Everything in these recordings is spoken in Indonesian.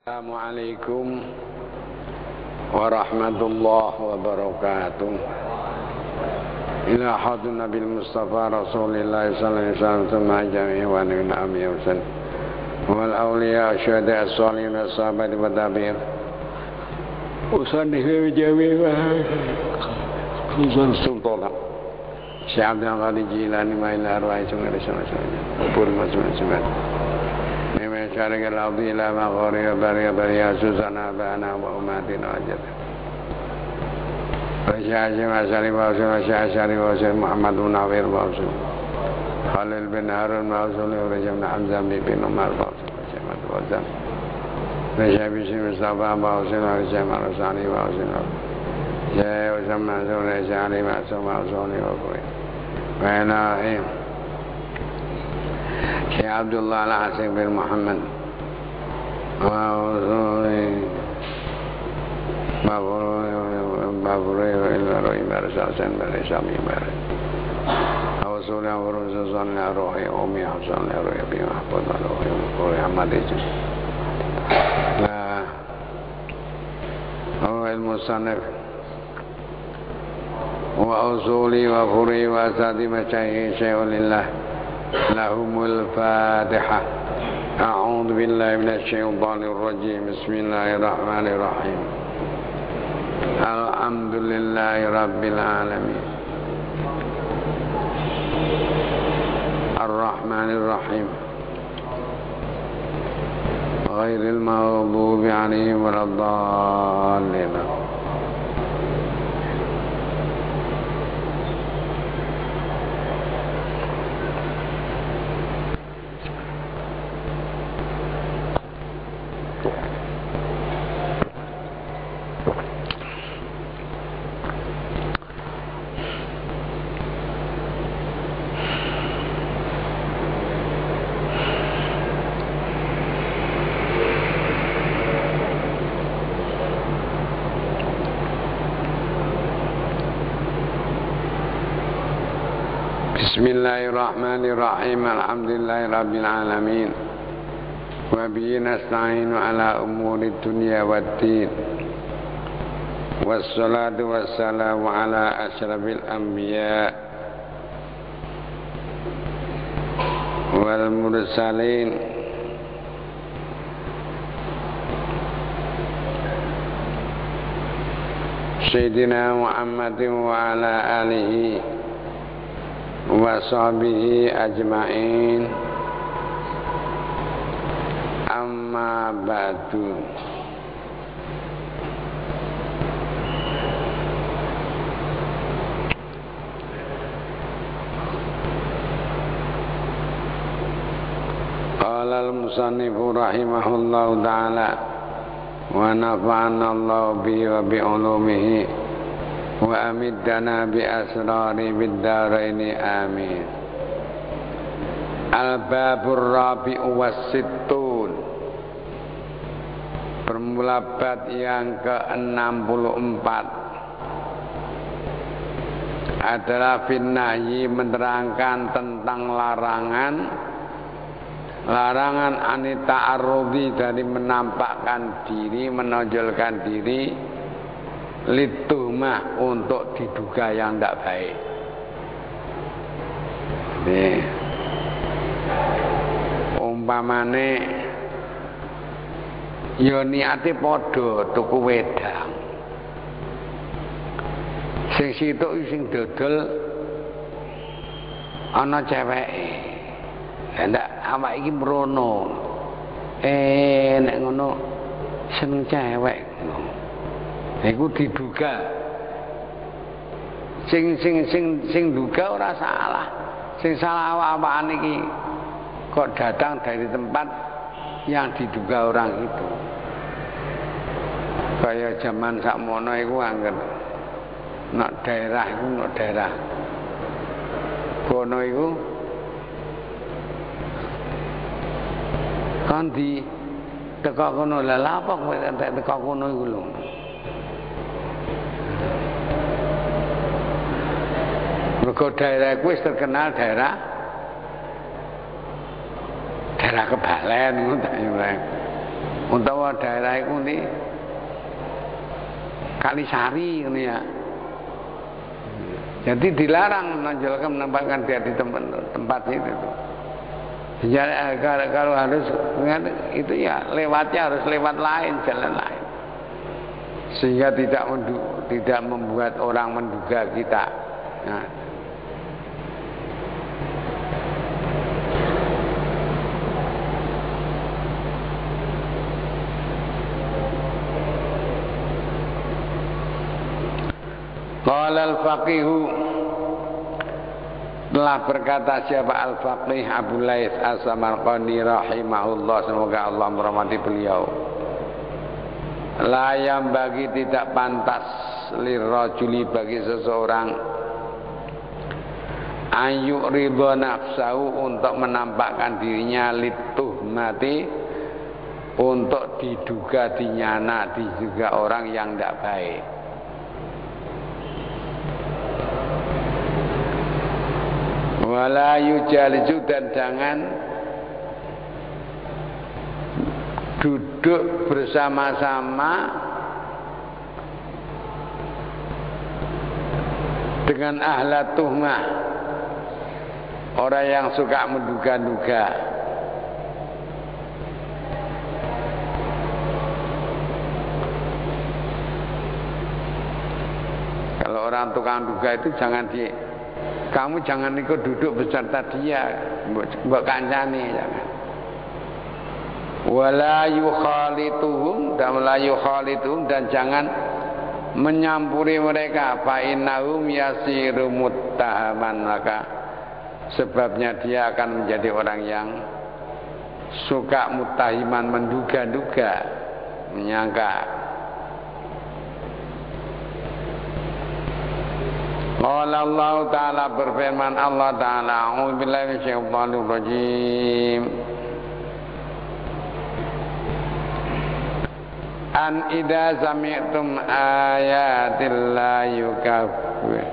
Assalamualaikum warahmatullahi wabarakatuh. Ila hadun Nabi Mustafa Rasulillah sallallahu alaihi wasallam thumma jami'i wa na'am yawsan wal awliya syuhada as-salihin as-sahabati wa tabi'in usanni fi jami'i khusus sultan Syekh Abdul Qadir Jilani wa ila arwahi sunna-sunna pur macam-macam شارك الأرض إلى مغارب بريا بريا سوسنا بأنا وأماتنا وجد وشاشي وشاري وشاري وشاشي وشاري محمد بن عبير وشاري خالد بن هارون وشاري ورجم بن حمزة بن عمر وشاري وشاري وشاري وشاري بشي مصطفى وشاري ورجم رساني وشاري جاء وسمى سوري شاري وسمى سوري وقوي وإلهي Syekh Abdullah Al-Asif bin Muhammad Maburi Illaroi Barasasan Barisami Baris Awasulia Urusasan Rohi Umi Hasan Rohi Abi Mahfud Rohi Ahmad Ijin Al-Musannif Wa Usuli Wa Furi Wa Asadi Masyaih Syai'ulillah لهم الفاتحة أعوذ بالله من الشيطان الرجيم بسم الله الرحمن الرحيم الحمد لله رب العالمين الرحمن الرحيم غير المغضوب عليهم ولا الضالين Bismillahirrahmanirrahim. Alhamdulillahi rabbil alamin. Wa bihi nasta'inu ala umuri dunya waddin. Wassalatu wassalamu ala asyrafil anbiya wal mursalin Sayyidina Muhammadin wa ala alihi wa sahbihi ajma'in amma ba'du. Qala al-musannifu rahimahullahu ta'ala wa nafa'ana Allah bihi wa bi ulumihi wa amiddana bi asrari bid daraini amin. Al-babur rabi'u was-sittun. Bermula bab yang ke-64 adalah finnahyi, menerangkan tentang larangan anita arrudi, dari menampakkan diri, menonjolkan diri, lituhmah, untuk diduga yang tidak baik. Nih, umpamane ya niate padha tuku wedang, sing situk sing dodol ana ceweke, ndak awak iki mrono, nek ngono seneng cewek, iku diduga. Sing duga ora salah. Sing salah awak-awakan iki kok datang dari tempat yang diduga orang itu. Kaya zaman sakmono iku angger nek daerah iku kono iku kan di teko kono lha apa kowe teko kono iku lho. Mergo daerah kuwi terkenal daerah kebalen ngono ta ya. utawa daerah iku ndi Kalisari ini ya. Jadi dilarang menempatkan dia di tempat itu. Jadi kalau harus itu ya lewatnya harus lewat lain, jalan lain, sehingga tidak membuat orang menduga kita. Nah. Qala al-faqihu, telah berkata siapa al-faqih Abu Laits As-Samarqandi rahimahullah, semoga Allah merahmati beliau, la yang bagi tidak pantas lirrajuli bagi seseorang ayu ridho nafsahu untuk menampakkan dirinya lituhmati untuk diduga dinyana diduga orang yang tidak baik. Wala yujalisu, dan jangan duduk bersama-sama dengan ahla tuhmah, orang yang suka menduga-duga. Kalau orang tukang duga itu kamu jangan ikut duduk beserta dia, mbok kancani jangan. Wala yukhalituhum, dan jangan menyampuri mereka. Fa innahum yasiru muttahaman, maka sebabnya dia akan menjadi orang yang suka muttahiman, menduga-duga, menyangka. Qala Allah Ta'ala, berfirman Allah Ta'ala, a'udzubillahi minasyaitonir rajim. An idza sami'tum ayatillahi yukaffir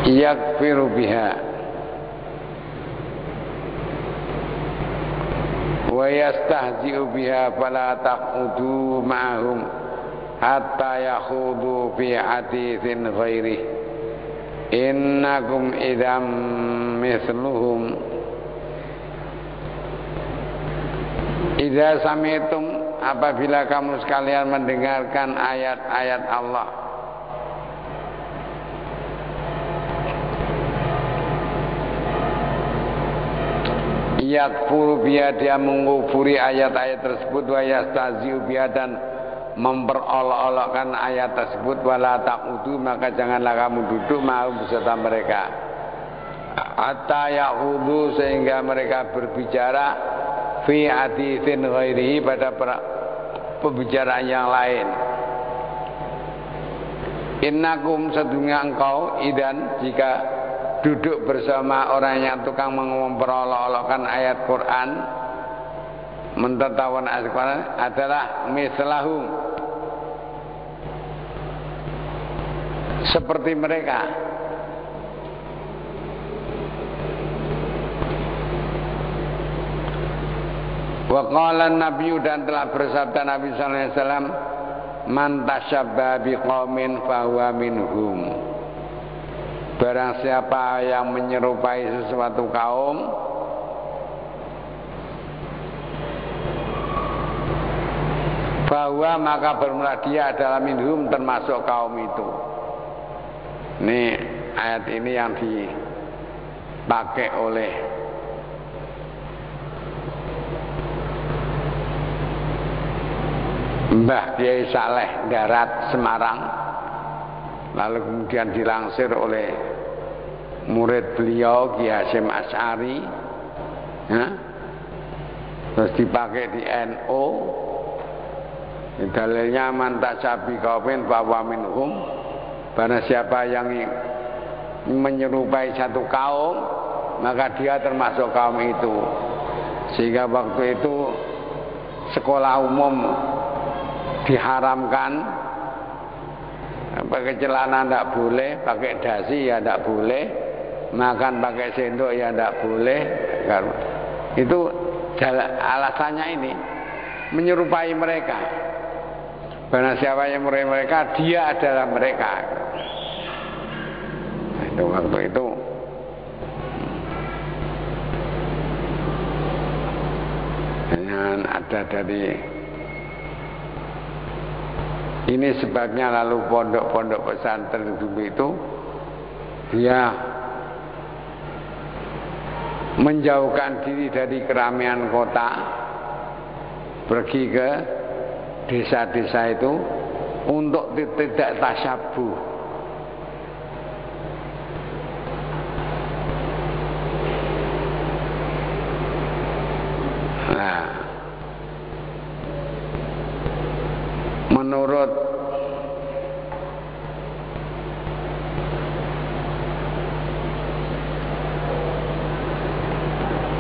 yakfiru biha wa yastahzi'u biha fala taqudu ma'ahum hatta yakhudu fi haditsin ghairi innakum idam misluhum. Idza sami'tum, apabila kamu sekalian mendengarkan ayat-ayat Allah, yakfuru biha, dia mengkufuri ayat-ayat tersebut, wa yastazi'u biha, dan memperolok-olokkan ayat tersebut, wala taqudu, maka janganlah kamu duduk mau beserta mereka, hatta yaqudu, sehingga mereka berbicara fi haditsin ghairihi, pada pembicaraan yang lain. Innakum, sedungnya engkau, idan, jika duduk bersama orang yang tukang memperolok-olokkan ayat Quran, mentertawakan ayat Quran, adalah mislahum, seperti mereka. Wa qala an-nabiyyu, dan telah bersabda Nabi sallallahu alaihi wasallam, man tasyabbaha biqaumin fahuwa minhum. Barang siapa yang menyerupai sesuatu kaum, bahwa maka bermula dia adalah minhum, termasuk kaum itu. Ini ayat ini yang dipakai oleh Mbah Kiai Saleh Darat Semarang, lalu kemudian dilansir oleh murid beliau Ki Hasyim Asy'ari, ya? Terus dipakai di NU. Dalilnya man tasyabi qaumin fa minhum, barang siapa yang menyerupai satu kaum, maka dia termasuk kaum itu. Sehingga waktu itu sekolah umum diharamkan, pakai celana tidak boleh, pakai dasi ya tidak boleh, makan pakai sendok ya tidak boleh. Itu alasannya ini menyerupai mereka. Barang siapa yang menyerupai mereka, dia adalah mereka. Nah, itu waktu itu dengan ada dari ini sebabnya lalu pondok-pondok pesantren dulu itu dia menjauhkan diri dari keramaian kota, pergi ke desa-desa itu untuk tidak tasyabuh. Nah, menurut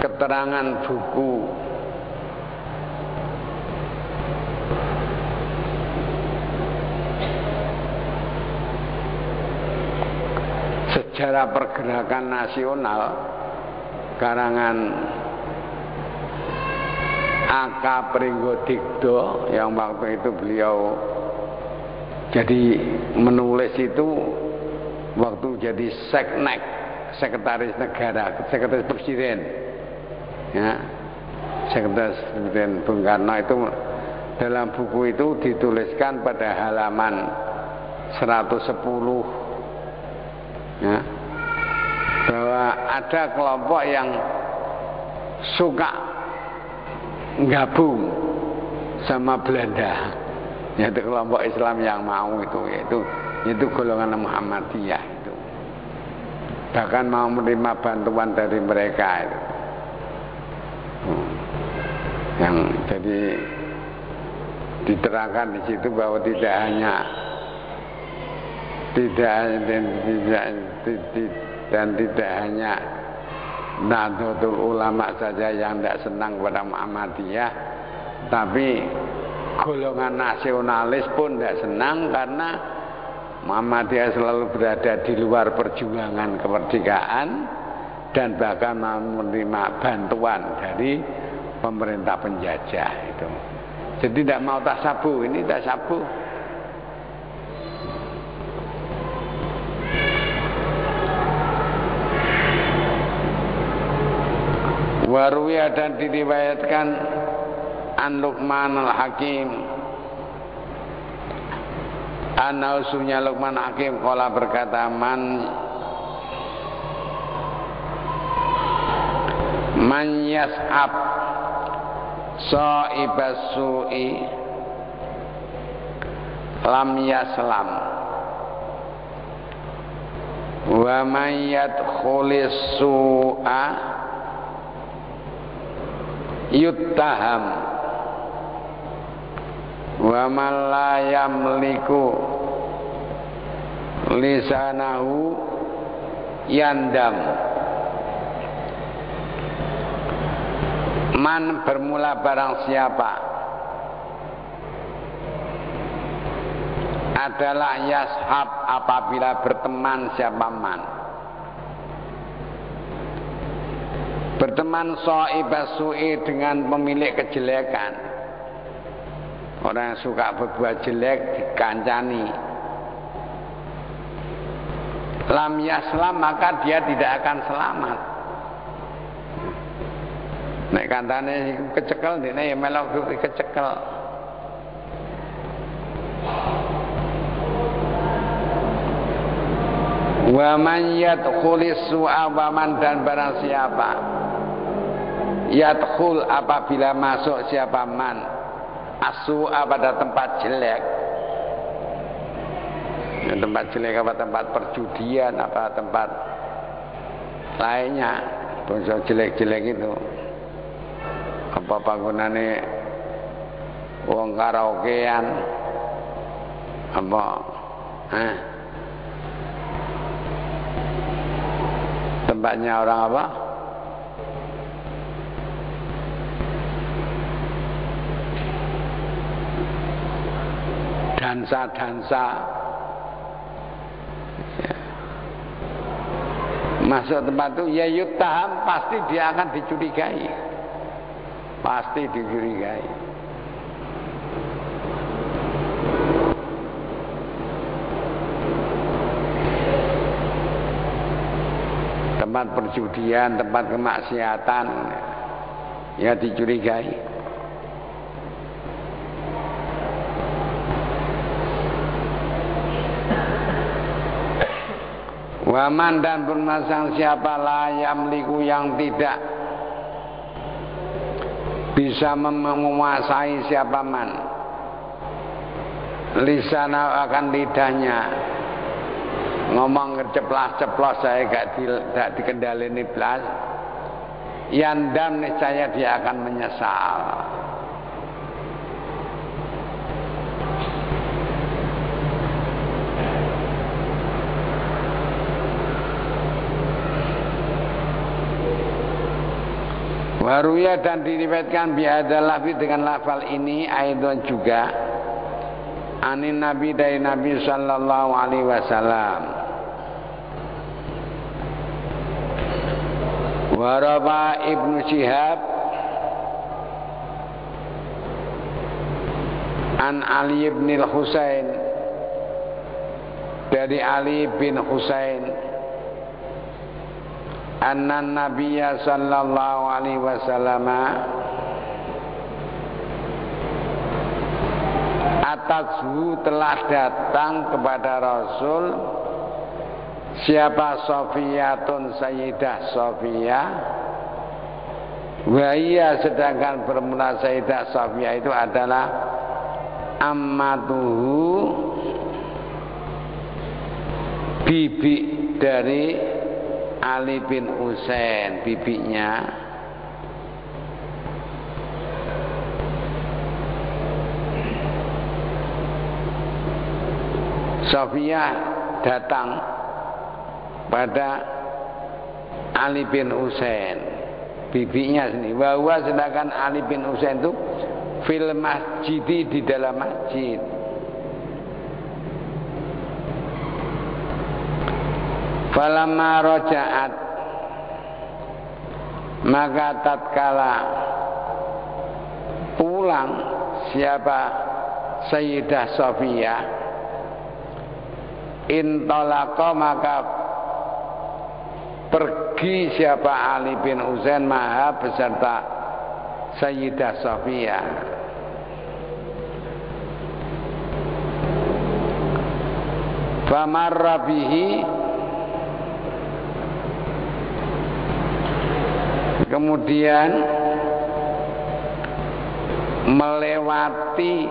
keterangan buku Sejarah Pergerakan Nasional karangan A.K. Pringgodikdo, yang waktu itu beliau jadi menulis itu waktu jadi seknek, sekretaris negara, sekretaris presiden, ya, sekretaris presiden Bung Karno. Itu dalam buku itu dituliskan pada halaman 110, ya, bahwa ada kelompok yang suka gabung sama Belanda, yaitu kelompok Islam yang mau itu golongan Muhammadiyah itu, bahkan mau menerima bantuan dari mereka itu. Yang jadi diterangkan di situ bahwa tidak hanya Nahdlatul Ulama saja yang tidak senang pada Muhammadiyah, tapi golongan nasionalis pun tidak senang karena Muhammadiyah selalu berada di luar perjuangan kemerdekaan dan bahkan menerima bantuan dari pemerintah penjajah itu. Jadi tidak mau tasabuh, ini tasabuh. Waruya dan diriwayatkan an Luqman al-Hakim, anausunya Luqman Hakim qala berkata, man yas'ab sa'ibas su'i lam yaslam wa man yadkhulis su'a yuttaham wa man la yamliku lisanahu yandam. Man bermula barang siapa adalah yashab apabila berteman siapa man, berteman so'ibas su'i dengan pemilik kejelekan, orang yang suka berbuat jelek dikancani, lam yaslam maka dia tidak akan selamat. Nek kantane kecekel dene ya melok kecekel. Wa man yadkhulis su'a, wa man dan barang siapa yadkhul apabila masuk siapa man as-su'a pada tempat jelek, tempat jelek apa tempat perjudian apa tempat lainnya, bangsa jelek-jelek itu apa bangunane wong karaokean apa tempatnya orang apa dansa-dansa ya. Masuk tempat itu ya yuttaham, pasti dia akan dicurigai. pasti dicurigai. Tempat perjudian, tempat kemaksiatan, ya dicurigai. Waman dan bermasang siapa layam liku yang tidak bisa menguasai siapa man lisana akan lidahnya, ngomong ceplas-ceplos saya gak dikendalini belas, yandam niscaya dia akan menyesal. Waruya dan diriwayatkan bihadzal lafzi dengan lafal ini aidon juga anin Nabi dari Nabi sallallahu alaihi wasallam. Warawa Ibnu Syihab an Ali bin Husain dari Ali bin Husain anna Nabiyya sallallahu alaihi wasallam atashu telah datang kepada Rasul siapa Sofiyatun Sayyidah Sofiyah, wahia sedangkan bermula Sayyidah Sofiyah itu adalah ammatuhu bibi dari Ali bin Husain, bibinya. Sofiyah datang pada Ali bin Husain, bibinya sendiri. Bahwa sedangkan Ali bin Husain itu fil masjid, di dalam masjid. Falamma raja'at, maka tatkala pulang siapa Sayyidah Sofiyah, intalaqa maka pergi siapa Ali bin Husain maha beserta Sayyidah Sofiyah. Famarra bihi, kemudian melewati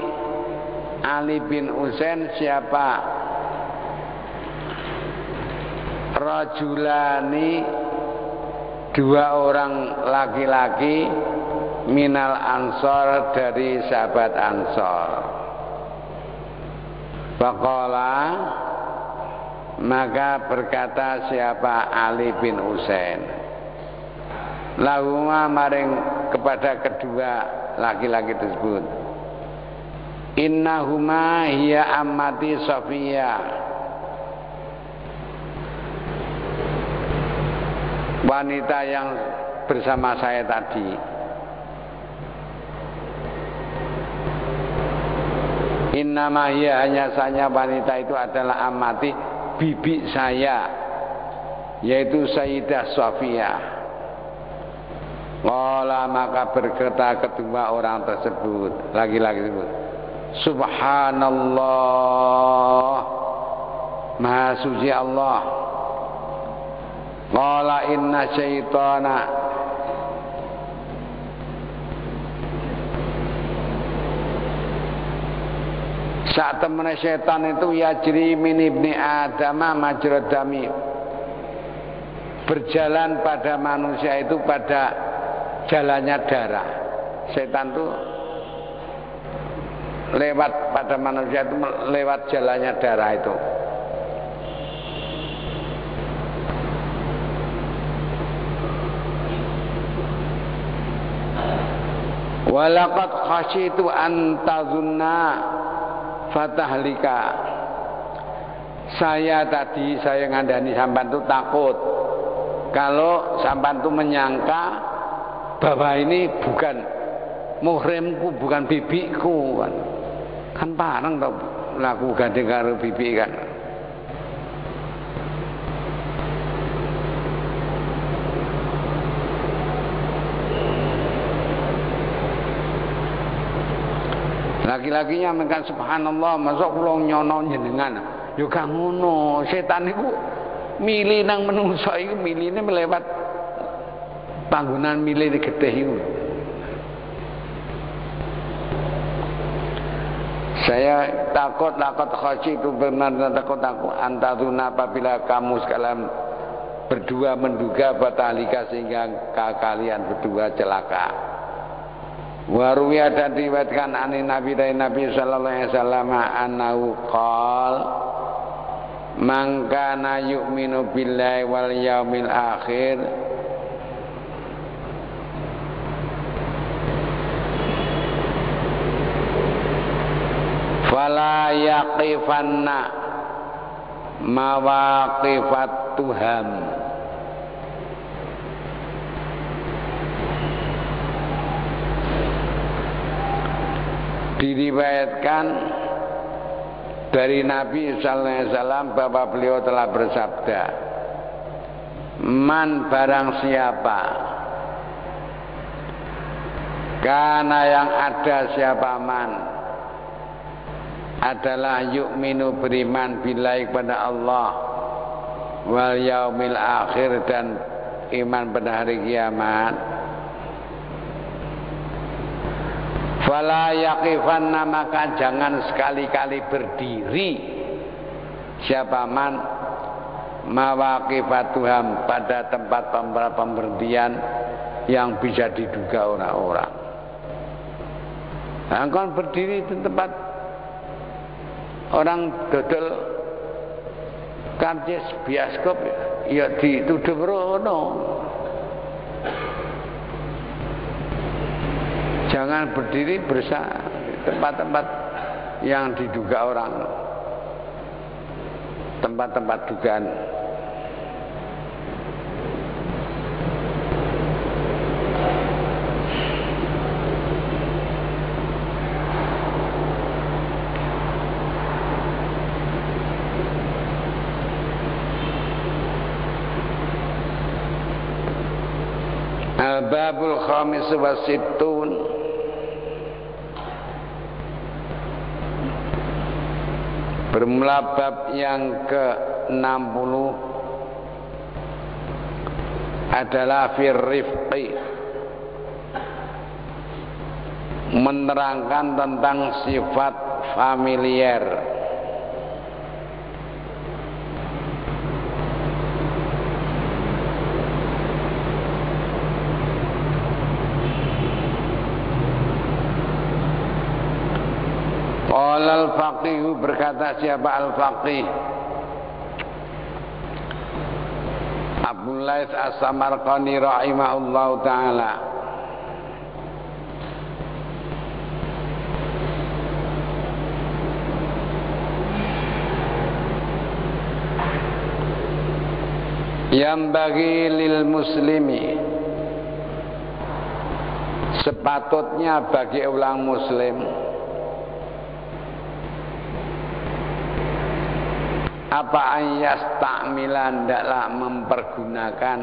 Ali bin Husain siapa rajulani, dua orang laki-laki minal ansor dari sahabat Ansor. Faqala maka berkata siapa Ali bin Husain lahuma maring kepada kedua laki-laki tersebut, innahuma hiya ammati Sofiyah, wanita yang bersama saya tadi. Innama hiya hanya saja wanita itu adalah ammati, bibi saya, yaitu Sayyidah Sofiyah. Qala maka berkata kedua orang tersebut, laki-laki tersebut, Subhanallah, Maha suci Allah. Qala inna syaitana, saat temen syaitan itu yajri min ibni adama majrad dami, berjalan pada manusia itu pada jalannya darah. Setan itu lewat pada manusia itu lewat jalannya darah itu. Walaqad khasyitu an tazunna fatahlika, saya ngandani sampan itu takut kalau sampan itu menyangka bahwa ini bukan muhrimku bukan bibiku kan. Kan parang to laku gandeng karo bibi kan. Laki-lakinya mengkan subhanallah, masuk kula nyono jenengan. Yo gak ngono, setan iku milih nang menungso iku miline melewat panggonan milih getih iku. Saya takut khasyid itu benar takut aku antaduna apabila kamu sekalian berdua menduga batalika sehingga kalian berdua celaka. Waruya dan diriwayatkan ani Nabi dari Nabi sallallahu alaihi wasallam annahu qol man kana yu'minu billahi wal yaumil akhir fala yaqifanna mawaqifat Tuhan. Diriwayatkan dari Nabi sallallahu alaihi wasallam bahwa beliau telah bersabda, man barang siapa karena yang ada siapa man adalah yu'minu beriman billahi kepada Allah wal yaumil akhir dan iman pada hari kiamat, fala yaqifanna maka jangan sekali-kali berdiri siapa man mawaqifatuham pada tempat pemberhentian yang bisa diduga orang-orang. Nah, kan berdiri di tempat orang dodol karcis bioskop ya dituduh rono. Jangan berdiri bersama tempat-tempat yang diduga orang, tempat-tempat dugaan. Al-babul khamis wa sittun, bermula bab yang ke-60 adalah firrifqi, menerangkan tentang sifat familiar. Al-faqih berkata siapa al-faqih? Abdul Laits As-Samarqandi rahimahullah taala. Yang bagi lil muslimi, sepatutnya bagi orang muslim apa ayas takmilan hendaklah mempergunakan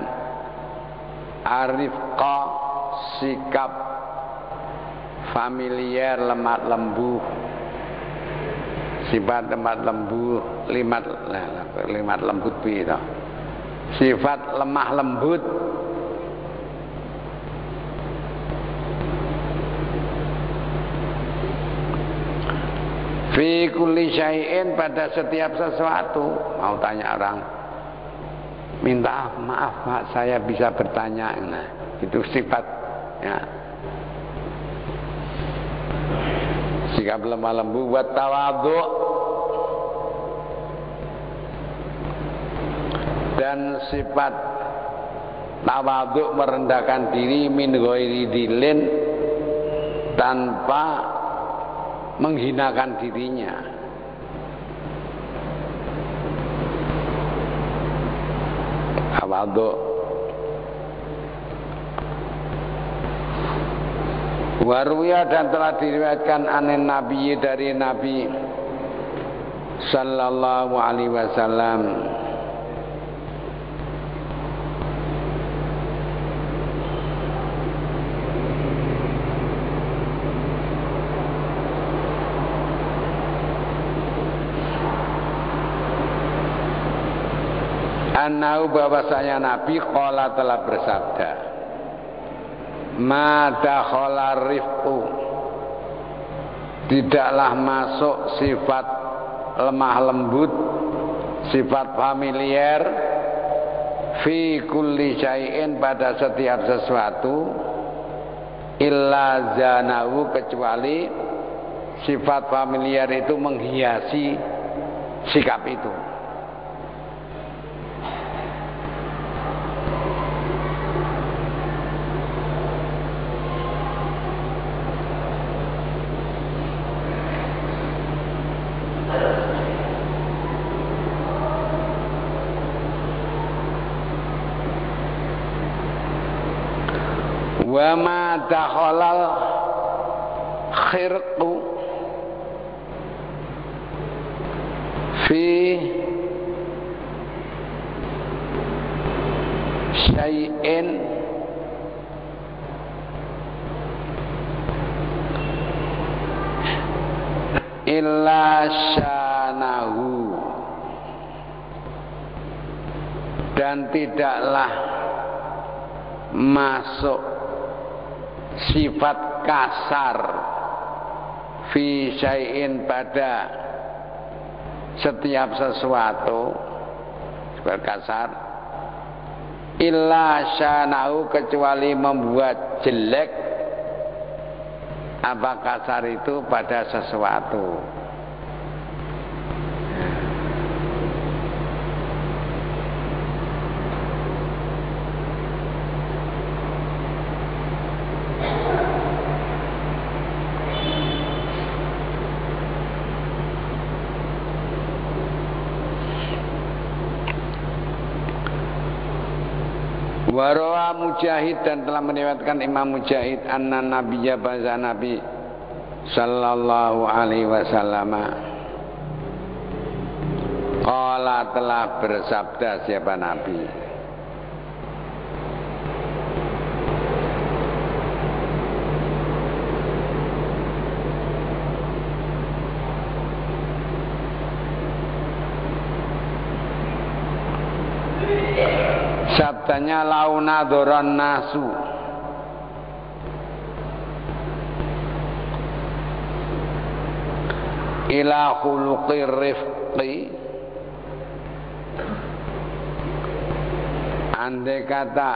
arifqa, sikap familiar, lemah lembut, sifat lemah lembut, limat lembut itu, sifat lemah lembut, fi kulli syai'in pada setiap sesuatu. Mau tanya orang, minta maaf Pak, saya bisa bertanya. Nah, itu sifat ya. Sikap lemah lembut, buat tawadhu, dan sifat tawadhu merendahkan diri min ghairi dilin, tanpa menghinakan dirinya. Tawadhu. Waruya dan telah diriwayatkan anin Nabi dari Nabi sallallahu alaihi wasallam annahu bahwasanya Nabi qala telah bersabda, ma dakhala rifqu, tidaklah masuk sifat lemah lembut, sifat familiar, fi kulli syai'in pada setiap sesuatu, illa zanahu kecuali sifat familiar itu menghiasi sikap itu. Wa ma dakhalal khirqu fi syai'in illa syanahu, dan tidaklah masuk sifat kasar fi syai'in pada setiap sesuatu, sifat kasar, illa syanahu kecuali membuat jelek apa kasar itu pada sesuatu. Warawa Mujahid dan telah meriwayatkan Imam Mujahid anna nabiyya baza Nabi sallallahu alaihi wasallam qala telah bersabda siapa Nabi, sabdanya launa doron nasu ila khuluqir rifqi, andai kata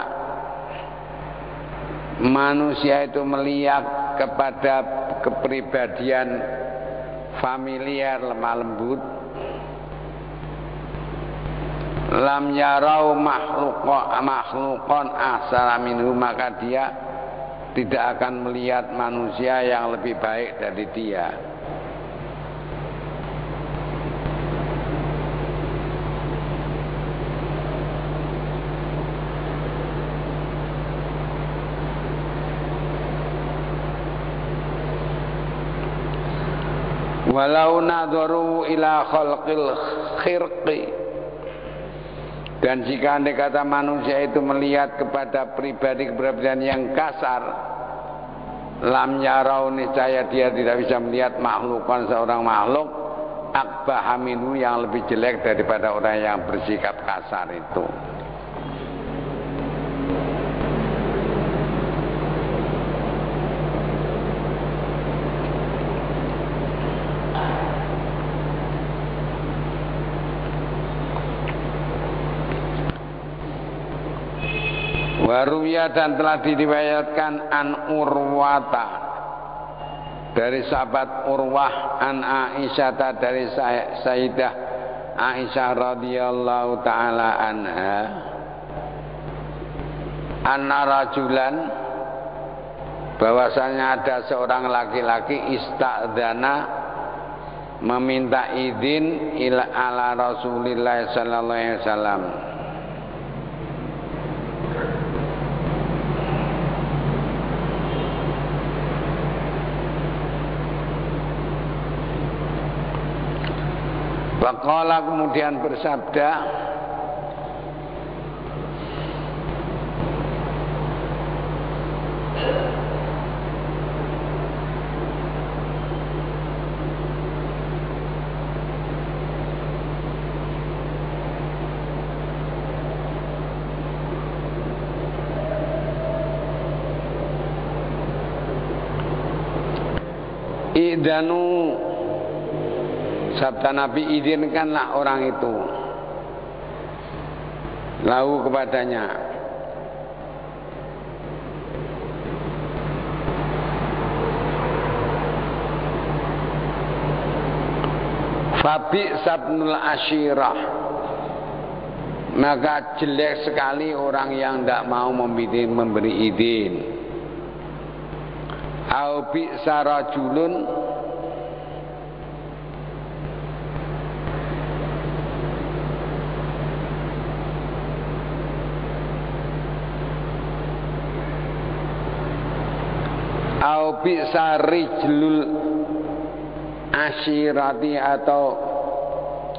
manusia itu melihat kepada kepribadian familiar lemah lembut, lam yarau makhlukon ahsana minhu, maka dia tidak akan melihat manusia yang lebih baik dari dia. Walau nadharu ila khalqil khirqi, dan jika andai kata manusia itu melihat kepada pribadi-kepribadian yang kasar, lam yarau, niscaya dia tidak bisa melihat makhlukan seorang makhluk akbah minhu, yang lebih jelek daripada orang yang bersikap kasar itu. Waruya dan telah diriwayatkan an Urwata dari sahabat Urwah, an Aisyah dari Sayyidah Aisyah radhiyallahu taala anha, anna rajulan, bahwasanya ada seorang laki-laki istadzana, meminta izin ala Rasulillah sallallahu alaihi wasallam, Faqala kemudian bersabda, idanu, sabda Nabi, izinkanlah orang itu, lahu kepadanya, fabi sabnul asyirah, maka jelek sekali orang yang tidak mau memberi izin. Au bi sarajulun, au bi sarijlul asyirati, atau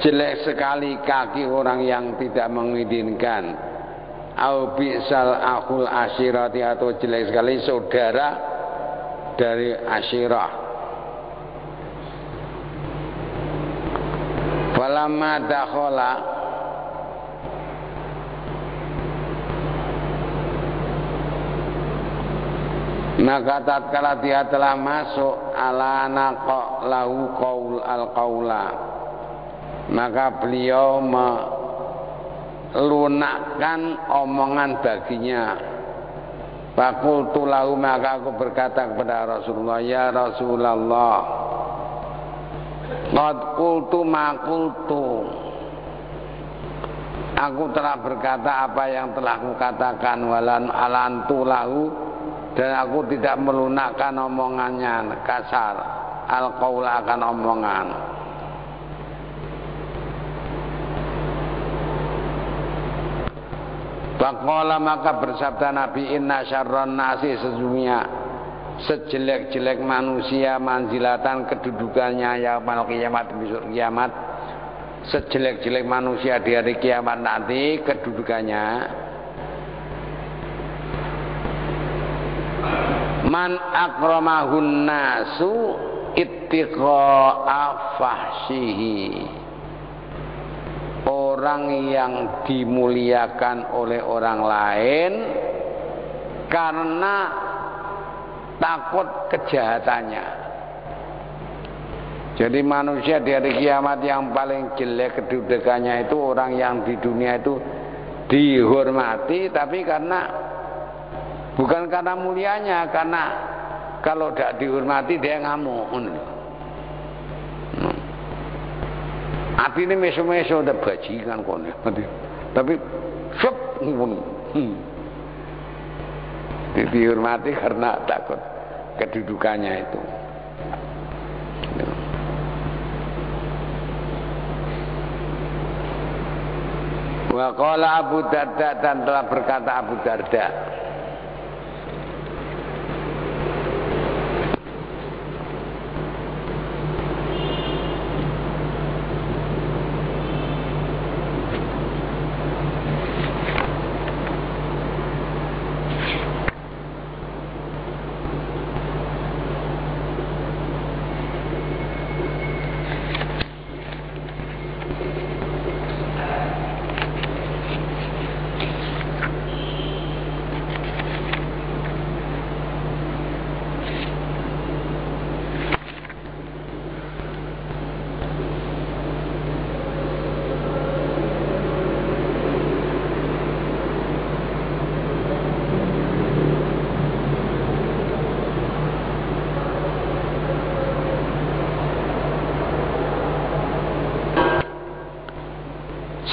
jelek sekali kaki orang yang tidak mengizinkan. Au bi sal akhul asyirati, atau jelek sekali saudara dari asyirah. Falamma dakhala, maka tatkala dia telah masuk, ala naqa lahu qaul al-qaula, maka beliau melunakkan omongan baginya. Faqultu lahu, maka aku berkata kepada Rasulullah, ya Rasulullah, qad qultu ma qultu, aku telah berkata apa yang telah aku katakan, walan alantu lahu, dan aku tidak melunakkan omongannya, kasar al-qaula, akan omongan. Faqala, maka bersabda Nabi, inna syarran nasi, sesungguhnya sejelek-jelek manusia, manzilatan, kedudukannya yaumul kiamat, besok kiamat, sejelek-jelek manusia di hari kiamat nanti kedudukannya, man akramahun nasu ittiqa'a fahsyihi, orang yang dimuliakan oleh orang lain karena takut kejahatannya. Jadi manusia di hari kiamat yang paling jelek kedudukannya itu orang yang di dunia itu dihormati, tapi karena bukan karena mulianya, karena kalau tidak dihormati dia ngamuk. Hati ini meso-meso udah bajingan kok, tapi syuk, dihormati karena takut kedudukannya itu. Wa qala Abu Darda, dan telah berkata Abu Darda,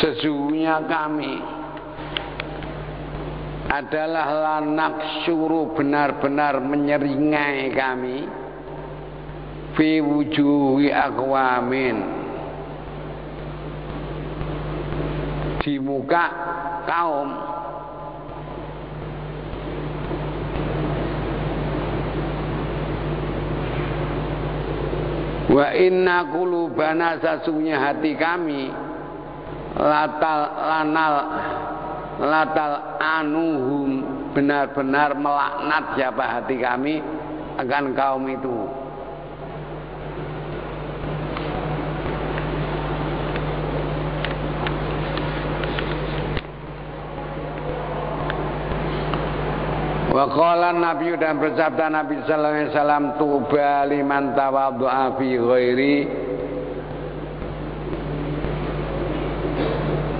sesungguhnya kami adalah lanak syuru, benar-benar menyeringai kami, fi wujuhi aqwamin, di muka kaum Wa inna qulubana, sesungguhnya hati kami, latal anuhum, benar-benar melaknat siapa hati kami akan kaum itu. Wa qala Nabi, dan bersabda Nabi sallallahu alaihi wasallam, tuba liman tawaddu'a fi ghairi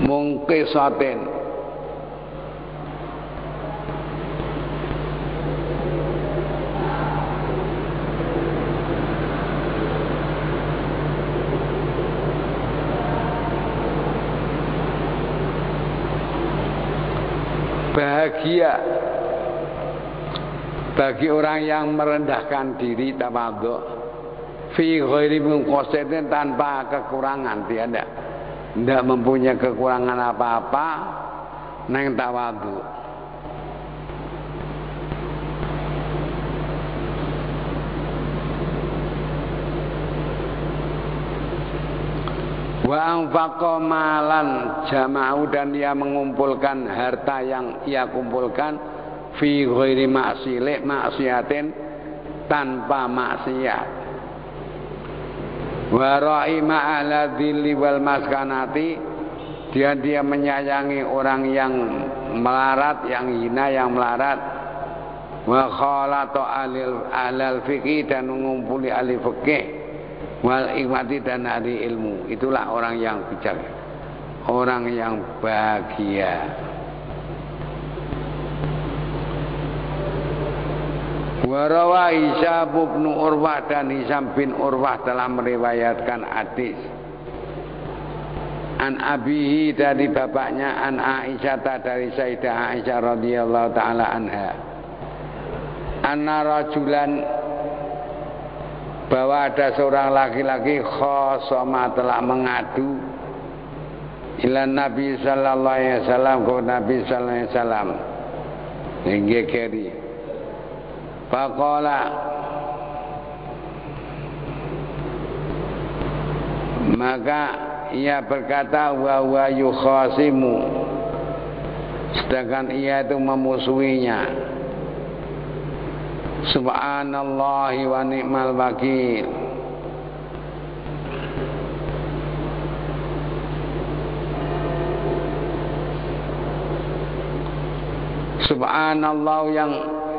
mungqisatin. Bahagia bagi orang yang merendahkan diri, tawadhu fi ghairi munqasatin, tanpa kekurangan. Dia tidak mempunyai kekurangan apa-apa, neng tawadhu. Wa anfaqa malan jama'u, dan dia mengumpulkan harta yang ia kumpulkan fi ghairi maksiatin, tanpa maksiat. Wa ra'ima ala dhilli wal maskanati, dia menyayangi orang yang melarat, yang hina, yang melarat. Wa khalata alal fiqih, dan mengumpuli ahli fikih, wal hikmati, dan ahli ilmu. Itulah orang yang bijak, orang yang bahagia. Warawa Hisam bin Urwah, dan Hisam bin Urwah telah meriwayatkan hadis an abihi, dari bapaknya, an Aisyah, dari Sayyidah Aisyah radhiyallahu taala anha, anna rajulan, bahwa ada seorang laki-laki khosama, telah mengadu ila Nabi sallallahu alaihi wasallam, ke Nabi sallallahu alaihi wasallam, inggih keri. Faqala, maka ia berkata, wa huwa yukhasimu, sedangkan ia itu memusuhinya. Subhanallahi wa ni'mal wakil. Subhanallah, yang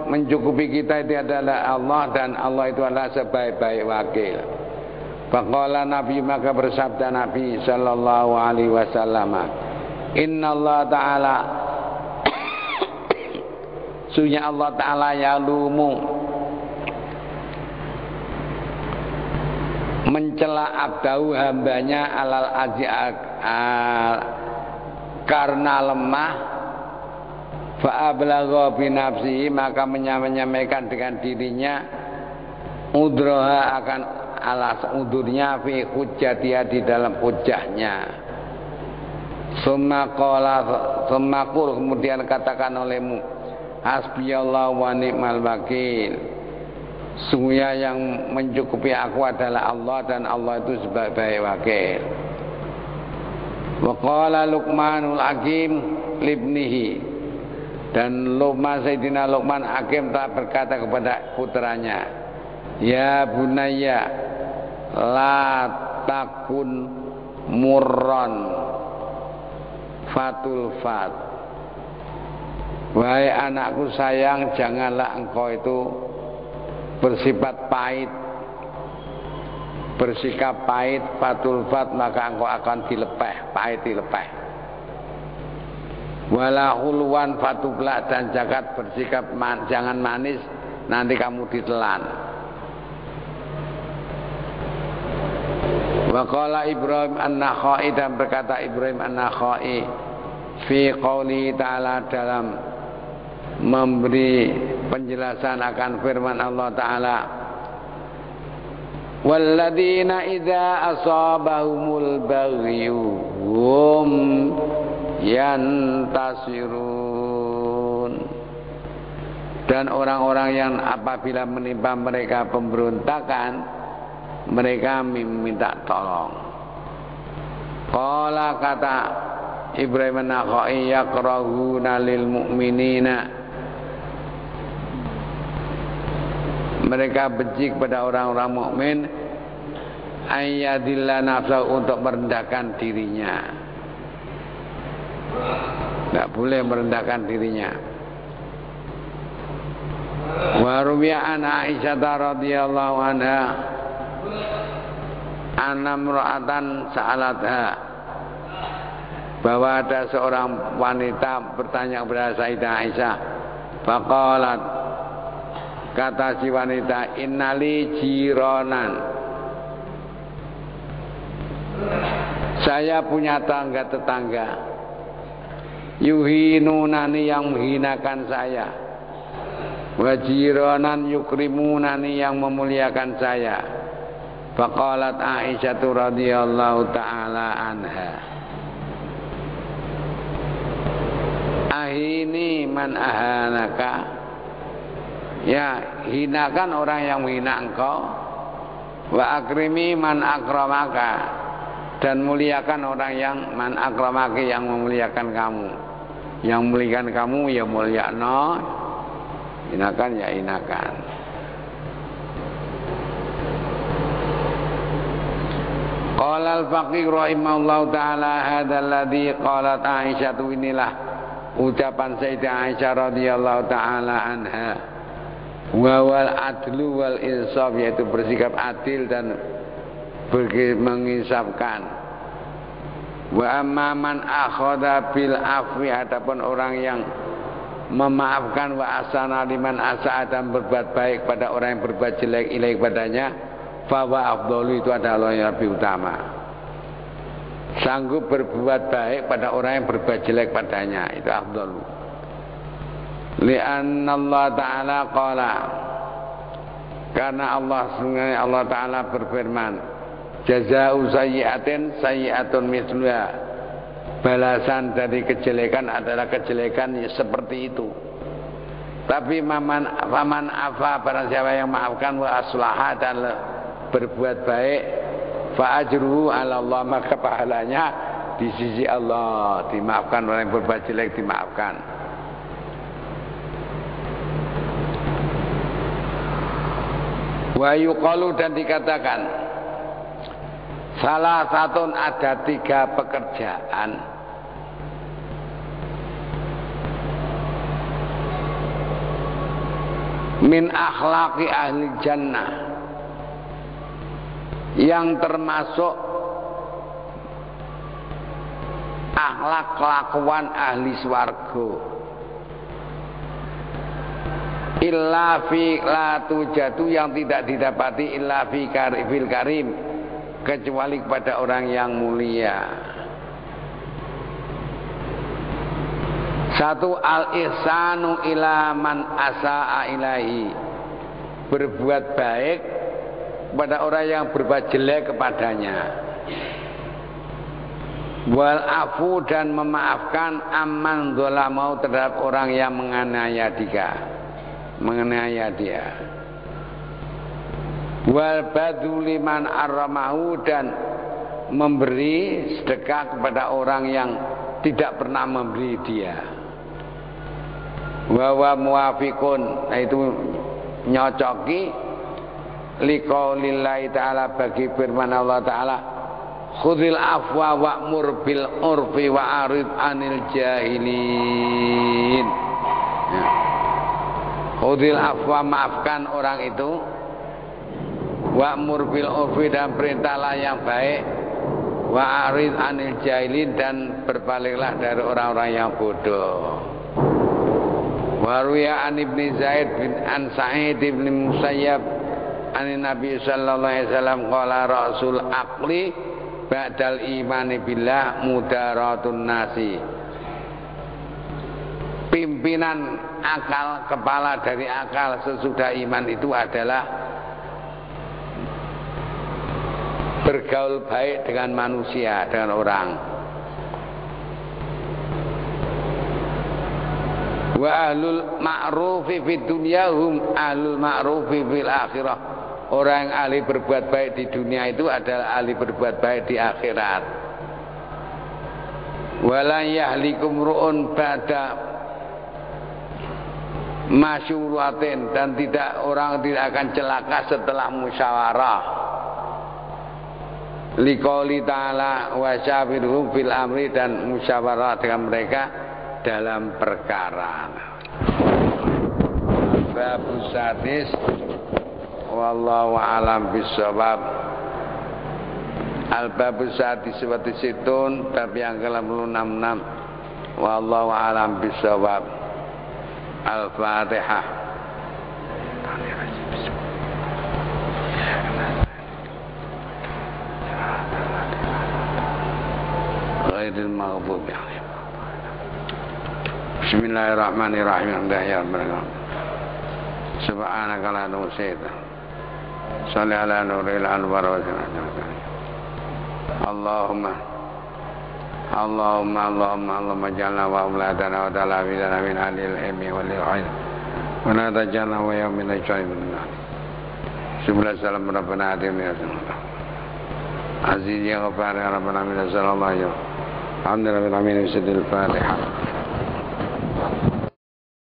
mencukupi kita itu adalah Allah, dan Allah itu adalah sebaik-baik wakil. Faqala Nabi, maka bersabda Nabi sallallahu alaihi wasallam, innallaha ta'ala, sesungguhnya Allah Ta'ala yalumu, mencela abdahu, hambanya, alal karena lemah, fa'ablagha binafsihi, maka menyampaikan dengan dirinya, udroha, akan alas udurnya, fi hujjatiha, di dalam hujjahnya. Summa qul, kemudian katakan olehmu, hasbiyallahu wa ni'mal wakil, sungguhnya yang mencukupi aku adalah Allah, dan Allah itu sebaik-baik wakil. Wa qala Luqmanul Hakim libnihi, dan Sayyidina Luqman Hakim telah berkata kepada putranya, ya bunayya la takun murran fatul fat, wahai anakku sayang, janganlah engkau itu bersifat pahit, bersikap pahit, fatul fat, maka engkau akan dilepeh, pahit dilepeh. Wala hulwan fatubla, dan jagat bersikap jangan manis, nanti kamu ditelan. Wa qala Ibrahim an-Nakhai, dan berkata Ibrahim an-Nakhai fi qouli ta'ala, dalam memberi penjelasan akan firman Allah Ta'ala, walladzina idza asabahumul baghyu hum yantasirun, dan orang-orang yang apabila menimpa mereka pemberontakan, mereka minta tolong. Qala kata Ibrahim an-Nakhai yakrahuna lil mu'minina, mereka benci kepada orang-orang mukmin ayyadillah nafsa untuk merendahkan dirinya. Tidak boleh merendahkan dirinya. Wa ruwiya an Aisyah radhiyallahu anha anna imra'atan sa'alatha, bahwa ada seorang wanita bertanya kepada Sayyidah Aisyah. Faqalat, kata si wanita, innali jironan, saya punya tetangga yuhinunani yang menghinakan saya, wa jironan yukrimunani yang memuliakan saya. Faqalat Aisyah radhiyallahu ta'ala anha, ahini man ahanaka, ya hinakan orang yang menghina engkau, wa akrimi man akramaka, dan muliakan orang yang man akramaki, yang memuliakan kamu. Yang memuliakan kamu ya mulyakno, hinakan ya hinakan. Qala al-faqih rahimahullahu ta'ala hadzal ladzi qalat Aisyah, inilah ucapan Sayyidah Aisyah radhiyallahu ta'ala anha, wa wal adlu wal insaf, yaitu bersikap adil dan menginsafkan. Wa amma man akhadha bil afwi, adapun orang yang memaafkan, wa asana liman asa'a, dan berbuat baik pada orang yang berbuat jelek ilaih padanya, fa wa afdalu, itu adalah yang lebih utama. Sanggup berbuat baik pada orang yang berbuat jelek padanya, itu afdalu. Li'anna Allah Ta'ala qala, karena Allah Ta'ala berfirman, jazaa'u sayyi'atin sayyi'atun misluha, balasan dari kejelekan adalah kejelekan seperti itu. Tapi faman afa, barang siapa yang maafkan, wa aslaha, dan berbuat baik, fa ajruhu 'ala Allah, maka pahalanya di sisi Allah. Dimaafkan orang yang berbuat jelek, dimaafkan. Wa yuqalu, dan dikatakan, salah satu, ada 3 pekerjaan min akhlaqi ahli jannah, yang termasuk akhlak kelakuan ahli swarga, illa fi la tujadu, yang tidak didapati illa fi fil karim, kecuali kepada orang yang mulia. 1, al-ihsanu ila man asa'a ilahi, berbuat baik kepada orang yang berbuat jelek kepadanya. Wal afu, dan memaafkan amman dzalamau, terhadap orang yang menganiaya dia. Wal badlu liman aramahu, dan memberi sedekah kepada orang yang tidak pernah memberi dia. Wa wa muwafiqun, itu nyocoki liqaulillahi ta'ala, bagi firman Allah Ta'ala, khudhil afwa wa'mur bil urfi wa'arid anil jahilin. Ya. Khudhil afwa, maafkan orang itu, wa'mur bil urfi, dan perintahlah yang baik, wa'arid anil jahilin, dan berpaling,lah dari orang-orang yang bodoh. Waruya an ibni Zaid bin an Sa'id bin Musayyab an Nabi sallallahu alaihi wasallam qala rasul aqli ba'dal imani billah mudaratun nasi, pimpinan akal, kepala dari akal sesudah iman itu adalah bergaul baik dengan manusia, dengan orang. Wa ahlul ma'rufi fid dunya hum ahlul ma'rufi fil akhirah, orang yang ahli berbuat baik di dunia itu adalah ahli berbuat baik di akhirat. Wala yahlikum ru'un ba'da masyuratin, dan orang tidak akan celaka setelah musyawarah. Liqouli ta'ala wa syawirhum fil amri, dan musyawarah dengan mereka dalam perkara. Bab sadis wallahu a'lam bissawab. Al-bab sadis wa tisitun, bab yang ke-66. Wallahu a'lam bissawab. Al-Fatihah. Ghairil maghdubi 'alaihim. Bismillahirrahmanirrahim. Subhanaka la nusyita. Shalli ala nuril anwar wa Allahumma jalna wa auladana wa talabidana min alil ilmi wal ilmi wa la tajalna wa yawmin syai'un. Subhanallah salam rabbana atina aziz ya ghafar ya rabbana min sallallahu alaihi wa sallam. Alhamdulillah, Fatihah.